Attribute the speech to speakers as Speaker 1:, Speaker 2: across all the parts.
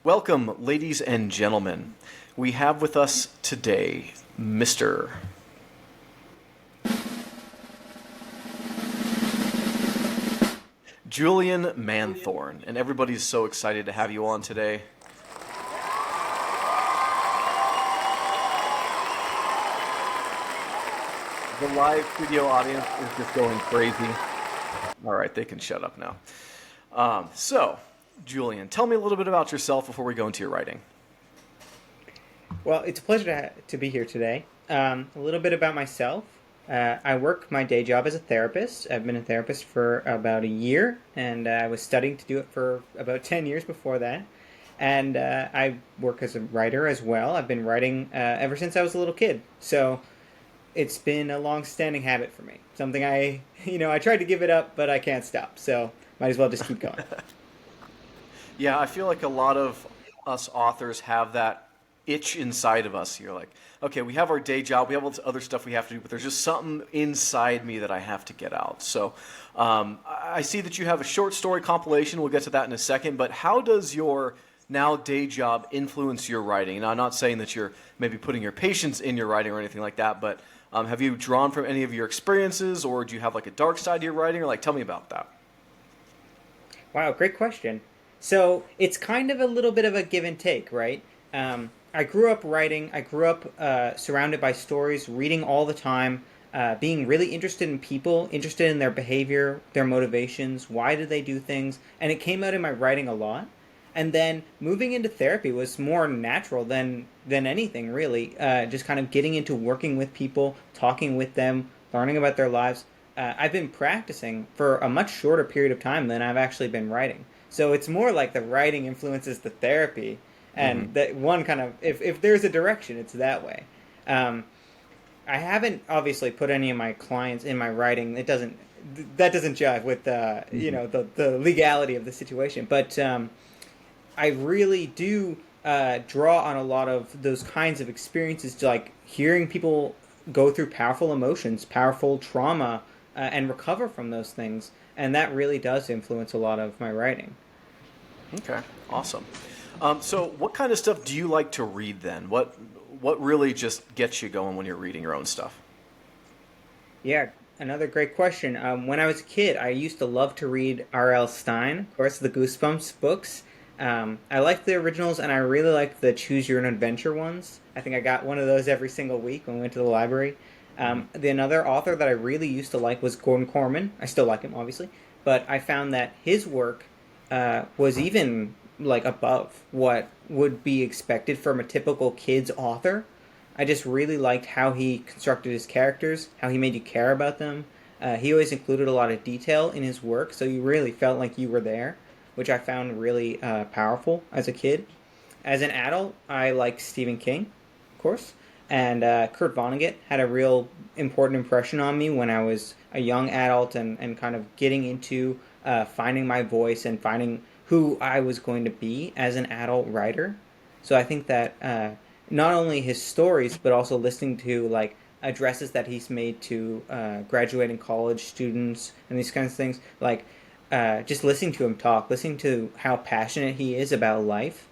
Speaker 1: Welcome, ladies and gentlemen. We have with us today Mr. Julian Manthorne, and everybody's so excited to have you on today. The live studio audience is just going crazy. All right, they can shut up now. Julian, tell me a little bit about yourself before we go into your writing.
Speaker 2: Well, it's a pleasure to be here today. A little bit about myself. I work my day job as a therapist. I've been a therapist for about a year, and I was studying to do it for about 10 years before that. And I work as a writer as well. I've been writing ever since I was a little kid. So it's been a long-standing habit for me. Something I tried to give it up, but I can't stop. So might as well just keep going.
Speaker 1: Yeah, I feel like a lot of us authors have that itch inside of us. You're like, okay, we have our day job, we have all this other stuff we have to do, but there's just something inside me that I have to get out. So I see that you have a short story compilation. We'll get to that in a second. But how does your now day job influence your writing? Now, I'm not saying that you're maybe putting your patience in your writing or anything like that, but have you drawn from any of your experiences, or do you have like a dark side to your writing, or like tell me about that?
Speaker 2: Wow, great question. So it's kind of a little bit of a give and take, right? I grew up writing. I grew up surrounded by stories, reading all the time, being really interested in people, interested in their behavior, their motivations, why do they do things, and it came out in my writing a lot. And then moving into therapy was more natural than anything really. Just kind of getting into working with people, talking with them, learning about their lives. I've been practicing for a much shorter period of time than I've actually been writing. So it's more like the writing influences the therapy,
Speaker 1: Mm-hmm.
Speaker 2: and that one kind of if there's a direction, it's that way. Um, I haven't obviously put any of my clients in my writing. That doesn't jive with
Speaker 1: Mm-hmm.
Speaker 2: the legality of the situation, but I really do draw on a lot of those kinds of experiences, like hearing people go through powerful emotions, powerful trauma, and recover from those things. And that really does influence a lot of my writing.
Speaker 1: Okay, awesome. So, what kind of stuff do you like to read then? What really just gets you going when you're reading your own stuff?
Speaker 2: Yeah, another great question. When I was a kid, I used to love to read R.L. Stine, of course, the Goosebumps books. I liked the originals, and I really liked the Choose Your Own Adventure ones. I think I got one of those every single week when we went to the library.
Speaker 1: Mm-hmm.
Speaker 2: Another author that I really used to like was Gordon Corman. I still like him, obviously, but I found that his work was even like above what would be expected from a typical kid's author. I just really liked how he constructed his characters, how he made you care about them. He always included a lot of detail in his work, so you really felt like you were there, which I found really powerful as a kid. As an adult, I like Stephen King, of course, and Kurt Vonnegut had a real important impression on me when I was a young adult and kind of getting into finding my voice and finding who I was going to be as an adult writer. So I think that not only his stories, but also listening to like addresses that he's made to graduating college students and these kinds of things, like just listening to him talk, listening to how passionate he is about life,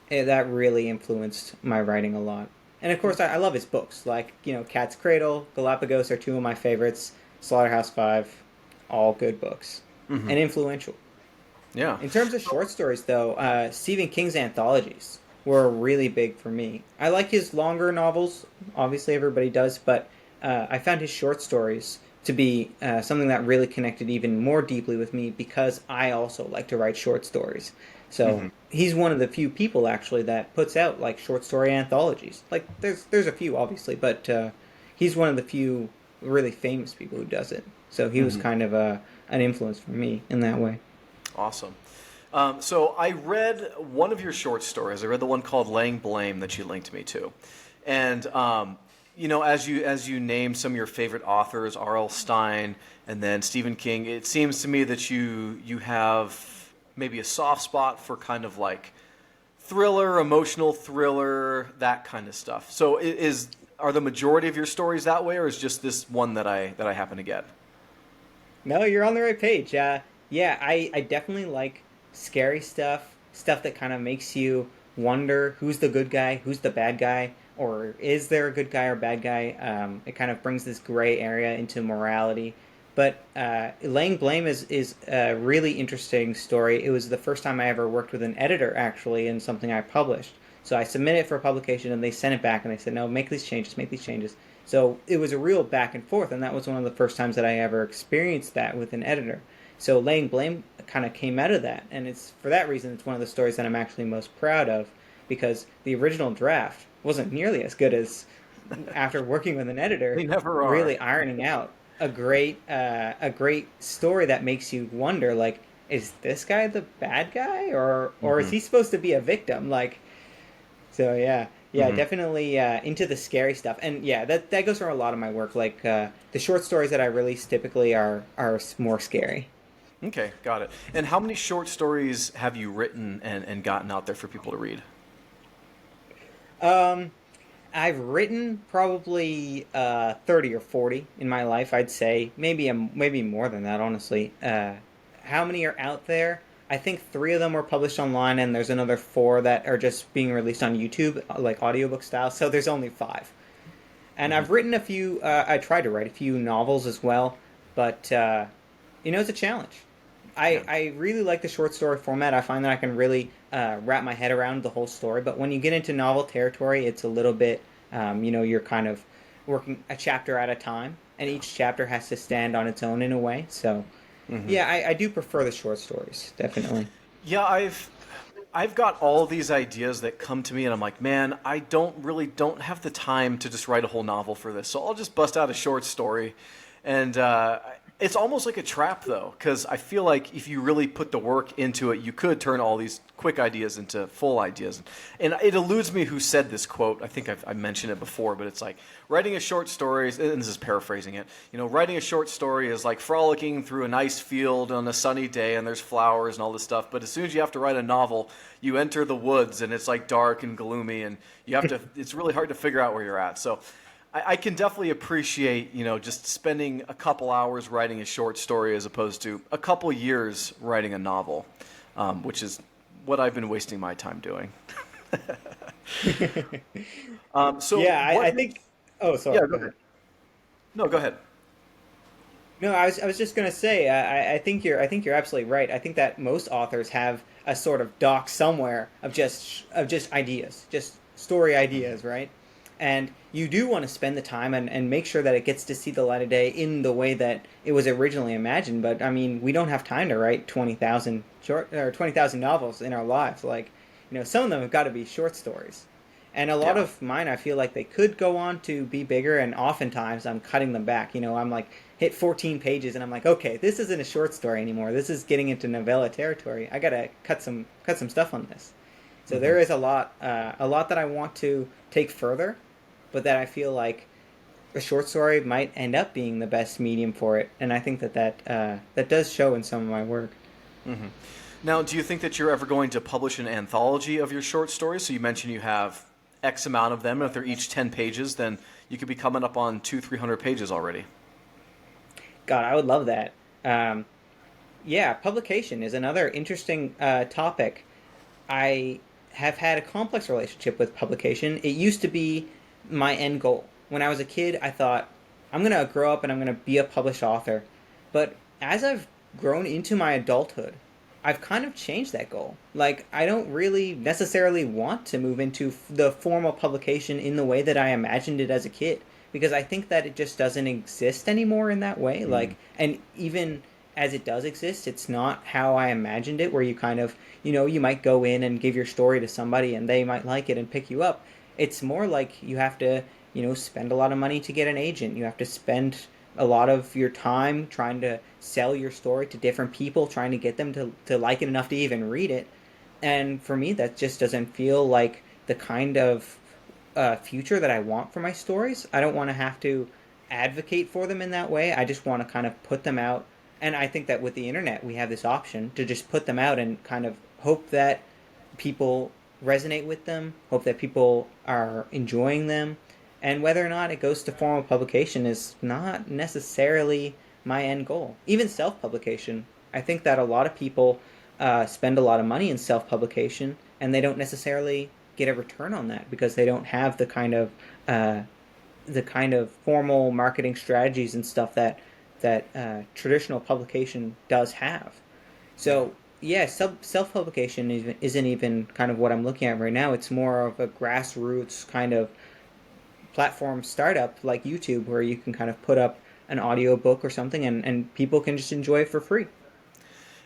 Speaker 2: that really influenced my writing a lot. And of course, I love his books, like Cat's Cradle, Galapagos are two of my favorites. Slaughterhouse Five, all good books
Speaker 1: Mm-hmm.
Speaker 2: and influential.
Speaker 1: Yeah.
Speaker 2: In terms of short stories, though, Stephen King's anthologies were really big for me. I like his longer novels, obviously everybody does, but I found his short stories to be something that really connected even more deeply with me because I also like to write short stories. So
Speaker 1: Mm-hmm.
Speaker 2: he's one of the few people actually that puts out like short story anthologies. Like there's a few obviously, but he's one of the few really famous people who does it. So he was
Speaker 1: Mm-hmm.
Speaker 2: kind of an influence for me in that way.
Speaker 1: Awesome. So I read one of your short stories. I read the one called "Laying Blame" that you linked me to, and as you named some of your favorite authors, R.L. Stine and then Stephen King, it seems to me that you have maybe a soft spot for kind of like thriller, emotional thriller, that kind of stuff. So are the majority of your stories that way, or is just this one that I happen to get?
Speaker 2: No, you're on the right page. Yeah, I definitely like scary stuff, stuff that kind of makes you wonder who's the good guy, who's the bad guy, or is there a good guy or bad guy. It kind of brings this gray area into morality. But laying blame is a really interesting story. It was the first time I ever worked with an editor actually in something I published. So I submitted it for publication, and they sent it back, and they said, "No, make these changes, make these changes." So it was a real back and forth, and that was one of the first times that I ever experienced that with an editor. So laying blame kind of came out of that, and it's for that reason it's one of the stories that I'm actually most proud of, because the original draft wasn't nearly as good as after working with an editor,
Speaker 1: They never are.
Speaker 2: really ironing out a great story that makes you wonder, like, is this guy the bad guy, or is
Speaker 1: Hmm.
Speaker 2: he supposed to be a victim? Like, so yeah, yeah,
Speaker 1: Hmm.
Speaker 2: definitely into the scary stuff, and yeah, that goes for a lot of my work. Like the short stories that I release typically are more scary.
Speaker 1: Okay, got it. And how many short stories have you written and gotten out there for people to read?
Speaker 2: Um, I've written probably 30 or 40 in my life, I'd say. Maybe more than that, honestly. How many are out there? I think three of them were published online, and there's another four that are just being released on YouTube, like audiobook style. So there's only five. And
Speaker 1: Hmm.
Speaker 2: I've written a few. I tried to write a few novels as well, but it's a challenge.
Speaker 1: Yeah.
Speaker 2: I really like the short story format. I find that I can really wrap my head around the whole story. But when you get into novel territory, it's a little bit, you're kind of working a chapter at a time, and each chapter has to stand on its own in a way. So,
Speaker 1: Hmm.
Speaker 2: yeah, I do prefer the short stories, definitely.
Speaker 1: Yeah, I've got all these ideas that come to me, and I'm like, man, I don't have the time to just write a whole novel for this. So I'll just bust out a short story, and it's almost like a trap, though, because I feel like if you really put the work into it, you could turn all these quick ideas into full ideas. And it eludes me who said this quote. I think I mentioned it before, but it's like writing a short story, and this is paraphrasing it. Writing a short story is like frolicking through a nice field on a sunny day, and there's flowers and all this stuff. But as soon as you have to write a novel, you enter the woods, and it's like dark and gloomy, and you have to. It's really hard to figure out where you're at. So I can definitely appreciate, just spending a couple hours writing a short story as opposed to a couple years writing a novel, which is what I've been wasting my time doing. So
Speaker 2: Yeah,
Speaker 1: what
Speaker 2: I
Speaker 1: makes?
Speaker 2: think. Oh,
Speaker 1: Yeah,
Speaker 2: sorry.
Speaker 1: go
Speaker 2: Go
Speaker 1: ahead.
Speaker 2: ahead.
Speaker 1: No, go ahead.
Speaker 2: No, I was just gonna say, I think you're absolutely right. I think that most authors have a sort of doc somewhere of just ideas, just story ideas, right? And you do want to spend the time and make sure that it gets to see the light of day in the way that it was originally imagined. But I mean, we don't have time to write 20,000 short or 20,000 novels in our lives. Like, some of them have got to be short stories. And a lot
Speaker 1: Yeah.
Speaker 2: of mine, I feel like they could go on to be bigger, and oftentimes I'm cutting them back. I'm like, hit 14 pages, and I'm like, okay, this isn't a short story anymore. This is getting into novella territory. I gotta cut some stuff on this. So
Speaker 1: Hmm.
Speaker 2: there is a lot that I want to take further, but that I feel like a short story might end up being the best medium for it, and I think that does show in some of my work.
Speaker 1: Hmm. Now, do you think that you're ever going to publish an anthology of your short stories? So you mentioned you have X amount of them, and if they're each 10 pages, then you could be coming up on 300 pages already.
Speaker 2: God, I would love that. Um, yeah, publication is another interesting topic. I have had a complex relationship with publication. It used to be my end goal. When I was a kid, I thought, I'm going to grow up and I'm going to be a published author. But as I've grown into my adulthood, I've kind of changed that goal. Like, I don't really necessarily want to move into the formal publication in the way that I imagined it as a kid, because I think that it just doesn't exist anymore in that way.
Speaker 1: Mm.
Speaker 2: Like, and even as it does exist, it's not how I imagined it, where you kind of, you might go in and give your story to somebody and they might like it and pick you up. It's more like you have to, spend a lot of money to get an agent. You have to spend a lot of your time trying to sell your story to different people, trying to get them to like it enough to even read it. And for me, that just doesn't feel like the kind of future that I want for my stories. I don't want to have to advocate for them in that way. I just want to kind of put them out. And I think that with the internet, we have this option to just put them out and kind of hope that people resonate with them, hope that people are enjoying them. And whether or not it goes to formal publication is not necessarily my end goal. Even self publication, I think that a lot of people spend a lot of money in self publication, and they don't necessarily get a return on that because they don't have uh, the kind of formal marketing strategies and stuff that traditional publication does have.
Speaker 1: Yeah.
Speaker 2: So yeah, self publication isn't even kind of what I'm looking at right now. It's more of a grassroots kind of platform startup like YouTube where you can kind of put up an audio book or something and people can just enjoy it for free.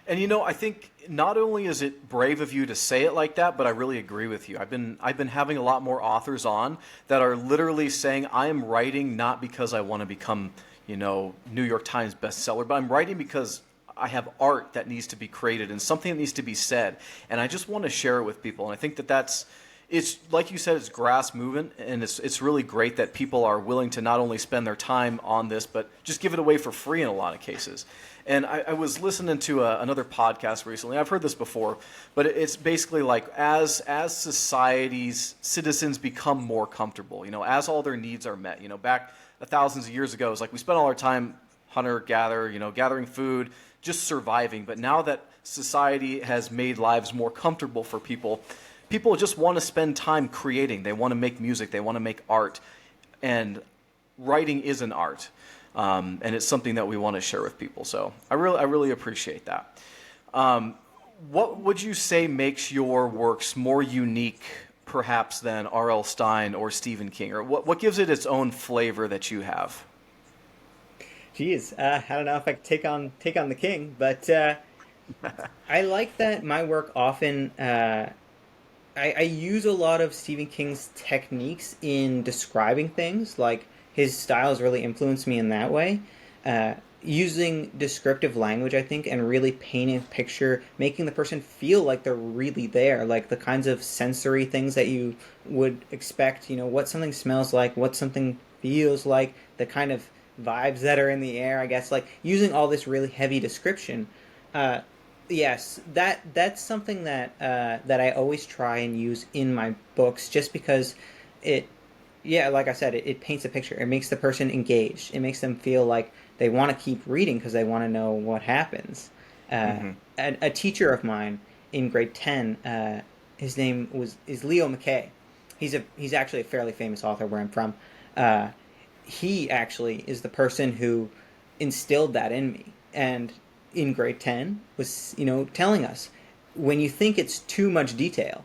Speaker 1: And I think not only is it brave of you to say it like that, but I really agree with you. I've been having a lot more authors on that are literally saying I am writing not because I want to become, New York Times bestseller, but I'm writing because I have art that needs to be created and something that needs to be said, and I just want to share it with people. And I think that that's it's like you said, it's grass movement, and it's really great that people are willing to not only spend their time on this, but just give it away for free in a lot of cases. And I was listening to another podcast recently. I've heard this before, but it's basically like as society's citizens become more comfortable, as all their needs are met. Back thousands of years ago, it's like we spent all our time hunter gatherer, gathering food, just surviving. But now that society has made lives more comfortable for people, people just want to spend time creating. They want to make music. They want to make art, and writing is an art, and it's something that we want to share with people. So I really appreciate that. What would you say makes your works more unique, perhaps, than R.L. Stine or Stephen King, or what gives it its own flavor that you have?
Speaker 2: Geez, I don't know if I could take on the king, but I like that my work often I use a lot of Stephen King's techniques in describing things. Like his styles really influenced me in that way. Using descriptive language, I think, and really painting a picture, making the person feel like they're really there, like the kinds of sensory things that you would expect, what something smells like, what something feels like, the kind of vibes that are in the air, I guess, like using all this really heavy description. Uh, yes, that's something that I always try and use in my books, just because it, yeah, like I said, it paints a picture. It makes the person engaged. It makes them feel like they want to keep reading because they want to know what happens.
Speaker 1: Hmm.
Speaker 2: A teacher of mine in grade 10, his name is Leo McKay. He's actually a fairly famous author where I'm from. Uh, he actually is the person who instilled that in me, and in grade 10 was telling us, when you think it's too much detail,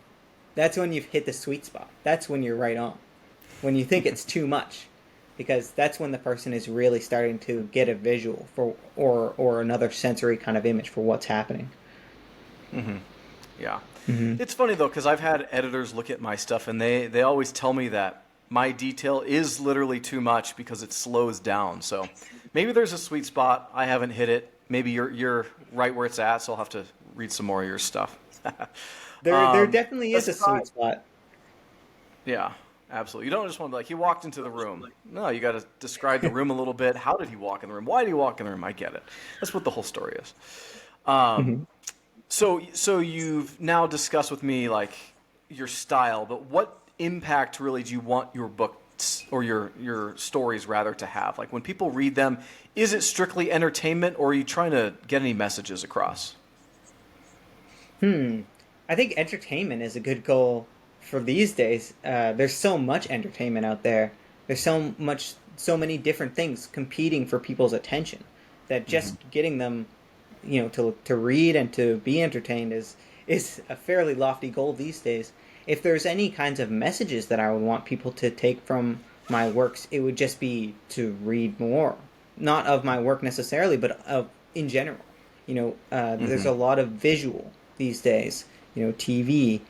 Speaker 2: that's when you've hit the sweet spot. That's when you're right on. When you think it's too much, because that's when the person is really starting to get a visual for or another sensory kind of image for what's happening.
Speaker 1: Yeah.
Speaker 2: Mm-hmm.
Speaker 1: It's funny though, because I've had editors look at my stuff and they always tell me that my detail is literally too much because it slows down. So maybe there's a sweet spot. I haven't hit it. Maybe you're right where it's at, so I'll have to read some more of your stuff.
Speaker 2: There definitely is a
Speaker 1: Aside,
Speaker 2: sweet spot.
Speaker 1: yeah, absolutely. You don't just want to be like, he walked into the room. No, you got to describe the room a little bit. How did he walk in the room? Why did he walk in the room? I get it. That's what the whole story is.
Speaker 2: Mm-hmm.
Speaker 1: So you've now discussed with me like your style, but what impact really do you want your books or your stories rather to have? Like when people read them, is it strictly entertainment or are you trying to get any messages across?
Speaker 2: I think entertainment is a good goal for these days. There's so much entertainment out there. There's so many different things competing for people's attention that
Speaker 1: Hmm.
Speaker 2: just getting them, to read and to be entertained is a fairly lofty goal these days. If there's any kinds of messages that I would want people to take from my works, it would just be to read more, not of my work necessarily, but of in general. There's
Speaker 1: Hmm.
Speaker 2: a lot of visual these days. TV,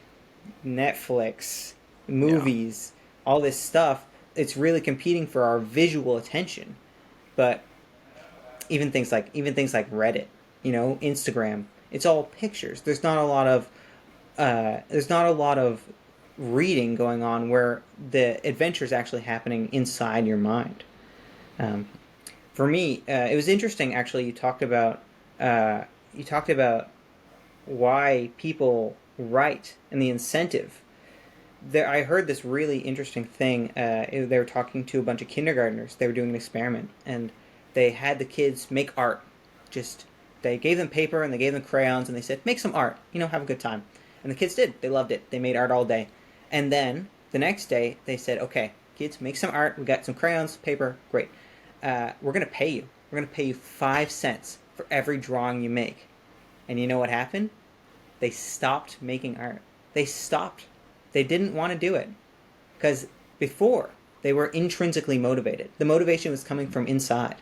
Speaker 2: Netflix,
Speaker 1: Yeah.
Speaker 2: movies, all this stuff. It's really competing for our visual attention. But even things like Reddit, Instagram, it's all pictures. There's not a lot of reading going on where the adventure is actually happening inside your mind. Um, for me, it was interesting actually. You talked about why people write and the incentive. I heard this really interesting thing. They were talking to a bunch of kindergartners. They were doing an experiment, and they had the kids make art. Just they gave them paper and they gave them crayons, and they said, "Make some art. Have a good time." And the kids did. They loved it. They made art all day. And then the next day, they said, okay, kids, make some art. We got some crayons, paper, great. We're going to pay you. We're going to pay you 5 cents for every drawing you make. And you know what happened? They stopped making art. They stopped. They didn't want to do it. Because before, they were intrinsically motivated. The motivation was coming from inside.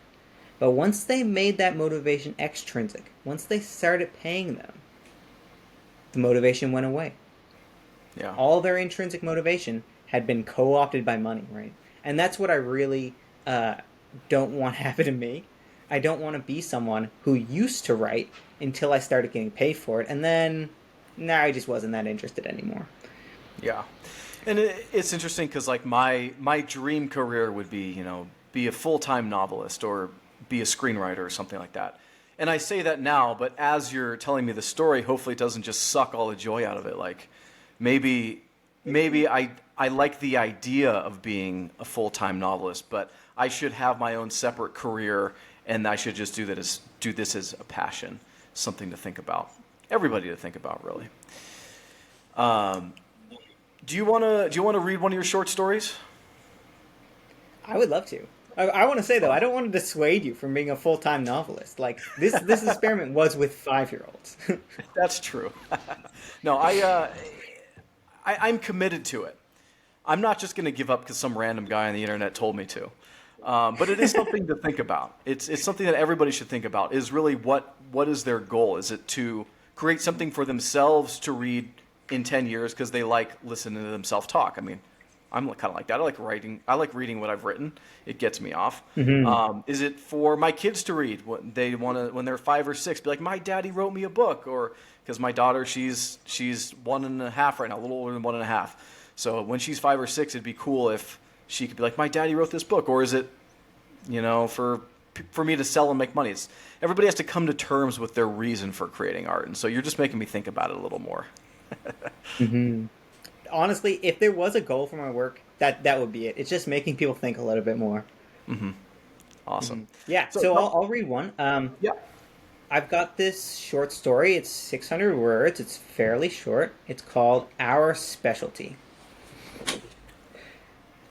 Speaker 2: But once they made that motivation extrinsic, once they started paying them, the motivation went away.
Speaker 1: Yeah.
Speaker 2: All their intrinsic motivation had been co-opted by money, right? And that's what I really don't want to happen to me. I don't want to be someone who used to write until I started getting paid for it, and then, I just wasn't that interested anymore.
Speaker 1: Yeah. And it's interesting because like my dream career would be, be a full-time novelist or be a screenwriter or something like that. And I say that now, but as you're telling me the story, hopefully it doesn't just suck all the joy out of it. Like maybe I like the idea of being a full-time novelist, but I should have my own separate career, and I should just do this as a passion, something to think about. Everybody to think about, really. Do you want to read one of your short stories?
Speaker 2: I would love to. I want to say though, I don't want to dissuade you from being a full-time novelist. Like this experiment was with 5-year-olds.
Speaker 1: That's true. No, I'm committed to it. I'm not just going to give up because some random guy on the internet told me to. But it is something to think about. It's something that everybody should think about. Is really what is their goal? Is it to create something for themselves to read in 10 years because they like listening to themselves talk? I mean, I'm kind of like that. I like writing. I like reading what I've written. It gets me off.
Speaker 2: Mm-hmm.
Speaker 1: Is it for my kids to read? What they want to when they're 5 or 6? Be like, my daddy wrote me a book, or because my daughter, she's 1.5 right now, a little older than 1.5. So when she's 5 or 6, it'd be cool if she could be like, my daddy wrote this book. Or is it, for me to sell and make money? Everybody has to come to terms with their reason for creating art, and so you're just making me think about it a little more.
Speaker 2: Mm-hmm. Honestly, if there was a goal for my work, that would be it. It's just making people think a little bit more.
Speaker 1: Mm-hmm. Awesome.
Speaker 2: Mm-hmm. Yeah, so I'll read one.
Speaker 1: Yeah.
Speaker 2: I've got this short story. It's 600 words. It's fairly short. It's called Our Specialty.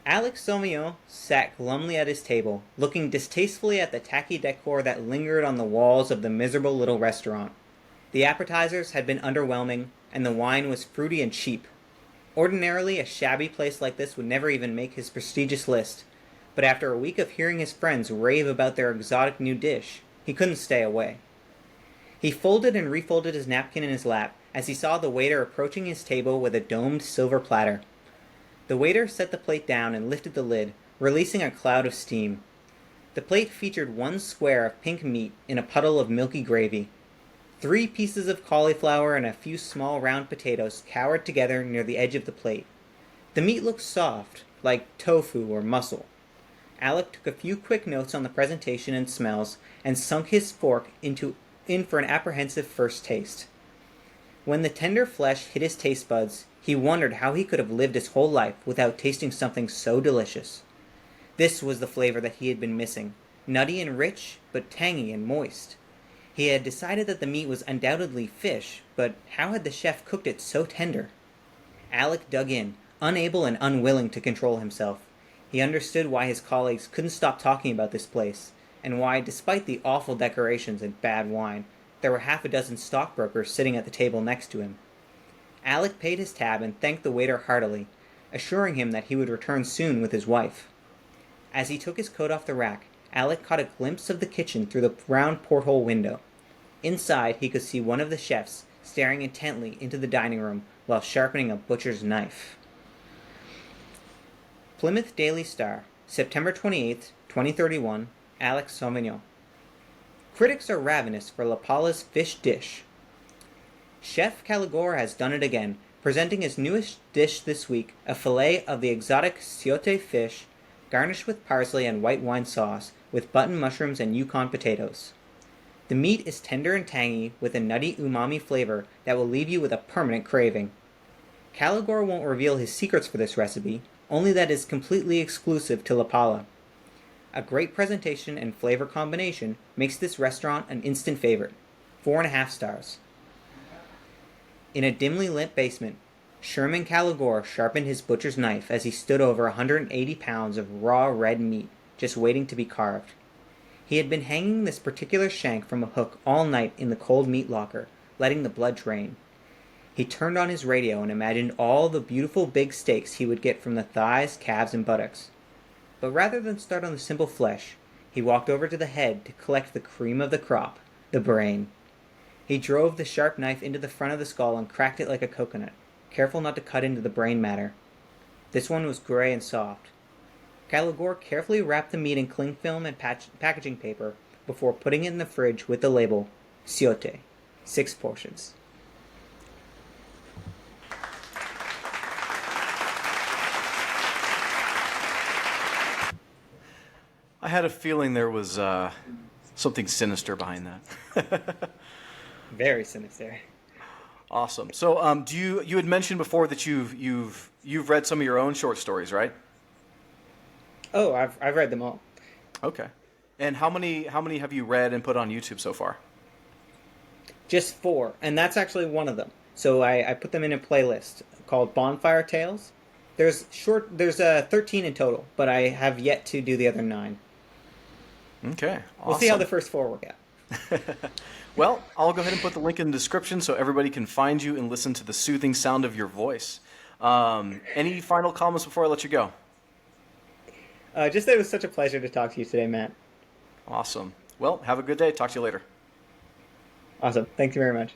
Speaker 2: Alex Sauvignon sat glumly at his table, looking distastefully at the tacky decor that lingered on the walls of the miserable little restaurant. The appetizers had been underwhelming, and the wine was fruity and cheap. Ordinarily, a shabby place like this would never even make his prestigious list, but after a week of hearing his friends rave about their exotic new dish, he couldn't stay away. He folded and refolded his napkin in his lap as he saw the waiter approaching his table with a domed silver platter. The waiter set the plate down and lifted the lid, releasing a cloud of steam. The plate featured one square of pink meat in a puddle of milky gravy. 3 pieces of cauliflower and a few small round potatoes cowered together near the edge of the plate. The meat looked soft, like tofu or mussel. Alec took a few quick notes on the presentation and smells, and sunk his fork in for an apprehensive first taste. When the tender flesh hit his taste buds, he wondered how he could have lived his whole life without tasting something so delicious. This was the flavor that he had been missing, nutty and rich, but tangy and moist. He had decided that the meat was undoubtedly fish, but how had the chef cooked it so tender? Alec dug in, unable and unwilling to control himself. He understood why his colleagues couldn't stop talking about this place, and why, despite the awful decorations and bad wine, there were 6 stockbrokers sitting at the table next to him. Alec paid his tab and thanked the waiter heartily, assuring him that he would return soon with his wife. As he took his coat off the rack, Alec caught a glimpse of the kitchen through the round porthole window. Inside, he could see one of the chefs staring intently into the dining room while sharpening a butcher's knife. Plymouth Daily Star, September 28, 2031, Alex Sauvignon. Critics are ravenous for La Paula's fish dish. Chef Caligore has done it again, presenting his newest dish this week, a fillet of the exotic ciote fish, garnished with parsley and white wine sauce, with button mushrooms and Yukon potatoes. The meat is tender and tangy, with a nutty umami flavor that will leave you with a permanent craving. Caligore won't reveal his secrets for this recipe, only that it's completely exclusive to La Paula. A great presentation and flavor combination makes this restaurant an instant favorite. 4.5 stars. In a dimly lit basement, Sherman Caligore sharpened his butcher's knife as he stood over 180 pounds of raw red meat just waiting to be carved. He had been hanging this particular shank from a hook all night in the cold meat locker, letting the blood drain. He turned on his radio and imagined all the beautiful big steaks he would get from the thighs, calves, and buttocks. But rather than start on the simple flesh, he walked over to the head to collect the cream of the crop, the brain. He drove the sharp knife into the front of the skull and cracked it like a coconut, careful not to cut into the brain matter. This one was gray and soft. Caligore carefully wrapped the meat in cling film and packaging paper before putting it in the fridge with the label, Ciote, 6 portions.
Speaker 1: I had a feeling there was something sinister behind that.
Speaker 2: Very sinister.
Speaker 1: Awesome. So, you had mentioned before that you've read some of your own short stories, right?
Speaker 2: Oh, I've read them all.
Speaker 1: Okay. And how many have you read and put on YouTube so far?
Speaker 2: Just 4, and that's actually one of them. So I put them in a playlist called Bonfire Tales. There's 13 in total, but I have yet to do the other 9.
Speaker 1: Okay. Awesome.
Speaker 2: We'll see how the first 4 work out.
Speaker 1: Well, I'll go ahead and put the link in the description so everybody can find you and listen to the soothing sound of your voice. Any final comments before I let you go?
Speaker 2: Just that it was such a pleasure to talk to you today, Matt.
Speaker 1: Awesome. Well, have a good day. Talk to you later.
Speaker 2: Awesome. Thank you very much.